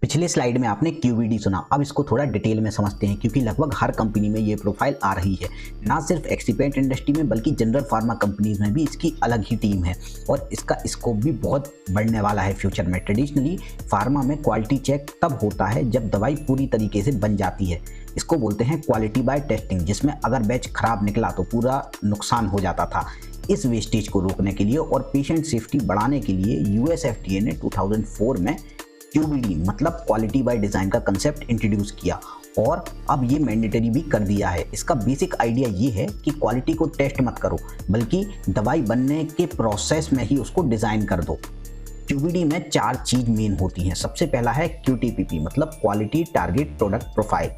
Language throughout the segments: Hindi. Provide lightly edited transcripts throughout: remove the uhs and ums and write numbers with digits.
पिछले स्लाइड में आपने क्यूबीडी सुना, अब इसको थोड़ा डिटेल में समझते हैं क्योंकि लगभग हर कंपनी में ये प्रोफाइल आ रही है। ना सिर्फ एक्सिपिएंट इंडस्ट्री में बल्कि जनरल फार्मा कंपनीज में भी इसकी अलग ही टीम है और इसका स्कोप भी बहुत बढ़ने वाला है फ्यूचर में। ट्रेडिशनली फार्मा में क्वालिटी चेक तब होता है जब दवाई पूरी तरीके से बन जाती है। इसको बोलते हैं क्वालिटी बाय टेस्टिंग, जिसमें अगर बैच खराब निकला तो पूरा नुकसान हो जाता था। इस वेस्टेज को रोकने के लिए और पेशेंट सेफ्टी बढ़ाने के लिए यूएस एफडीए ने 2004 में क्यूबीडी मतलब क्वालिटी बाय डिज़ाइन का कंसेप्ट इंट्रोड्यूस किया और अब ये मैंडेटरी भी कर दिया है। इसका बेसिक आइडिया ये है कि क्वालिटी को टेस्ट मत करो बल्कि दवाई बनने के प्रोसेस में ही उसको डिज़ाइन कर दो। क्यूबीडी में 4 चीज़ मेन होती हैं। सबसे पहला है क्यूटीपीपी मतलब क्वालिटी टारगेट प्रोडक्ट प्रोफाइल,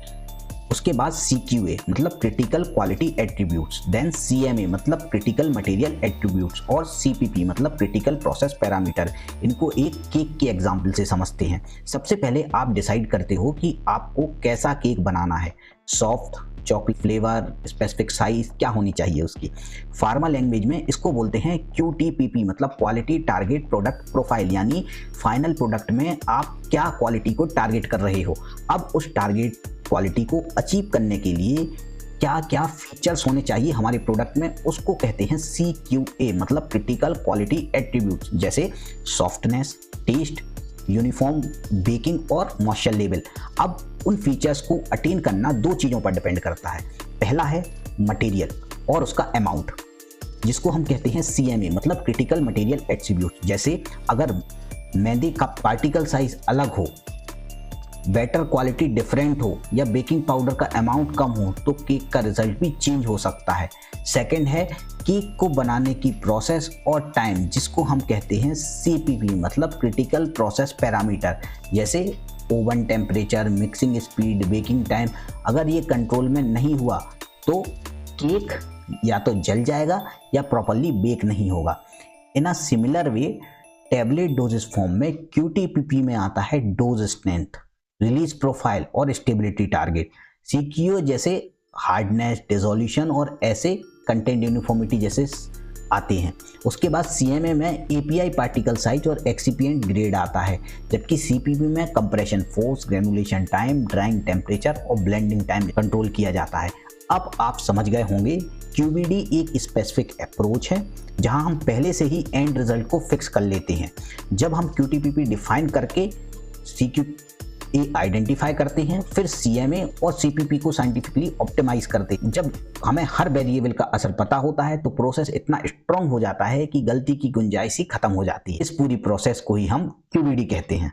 उसके बाद CQA मतलब critical quality attributes, then CMA मतलब क्रिटिकल मटेरियल एट्रीब्यूट्स और CPP मतलब क्रिटिकल प्रोसेस पैरामीटर। इनको एक केक के एग्जांपल से समझते हैं। सबसे पहले आप डिसाइड करते हो कि आपको कैसा केक बनाना है, soft, chocolate flavour, specific size क्या होनी चाहिए उसकी। फार्मा लैंग्वेज में इसको बोलते हैं QTPP मतलब क्वालिटी टारगेट प्रोडक्ट प्रोफाइल, यानी फाइनल प्रोडक्ट में आप क्या क्वालिटी को टारगेट कर रहे हो। अब उस टारगेट क्वालिटी को अचीव करने के लिए क्या क्या फीचर्स होने चाहिए हमारे प्रोडक्ट में, उसको कहते हैं CQA मतलब क्रिटिकल क्वालिटी एट्रीब्यूट्स, जैसे सॉफ्टनेस, टेस्ट, यूनिफॉर्म बेकिंग और मॉइस्चर लेवल। अब उन फीचर्स को अटेन करना 2 चीज़ों पर डिपेंड करता है। पहला है मटेरियल और उसका अमाउंट, जिसको हम कहते हैं CMA मतलब क्रिटिकल मटेरियल एट्रीब्यूट। जैसे अगर मैदे का पार्टिकल साइज अलग हो, बैटर क्वालिटी डिफरेंट हो या बेकिंग पाउडर का अमाउंट कम हो तो केक का रिजल्ट भी चेंज हो सकता है। सेकंड है केक को बनाने की प्रोसेस और टाइम, जिसको हम कहते हैं CPP मतलब क्रिटिकल प्रोसेस पैरामीटर, जैसे oven temperature, mixing speed, baking time. अगर ये कंट्रोल में नहीं हुआ तो केक या तो जल जाएगा या प्रॉपर्ली बेक नहीं होगा। In a similar way tablet doses form में QTPP में आता है डोज स्ट्रेंथ, रिलीज प्रोफाइल और स्टेबिलिटी टारगेट। CQA जैसे हार्डनेस, डिसोल्यूशन और ऐसे कंटेंट यूनिफॉर्मिटी जैसे आते हैं। उसके बाद CMA में API पार्टिकल साइज और एक्सिपिएंट ग्रेड आता है, जबकि CPP में compression force, granulation time, drawing temperature और ब्लेंडिंग टाइम कंट्रोल किया जाता है। अब आप समझ गए होंगे QBD एक स्पेसिफिक अप्रोच है जहां हम पहले से ही एंड रिजल्ट को फिक्स कर लेते हैं। जब हम QTPP डिफाइन करके CQA आइडेंटिफाई करते हैं, फिर CMA और CPP को साइंटिफिकली ऑप्टिमाइज करते हैं। जब हमें हर वेरिएबल का असर पता होता है तो प्रोसेस इतना स्ट्रांग हो जाता है कि गलती की गुंजाइश ही खत्म हो जाती है। इस पूरी प्रोसेस को ही हम QBD कहते हैं।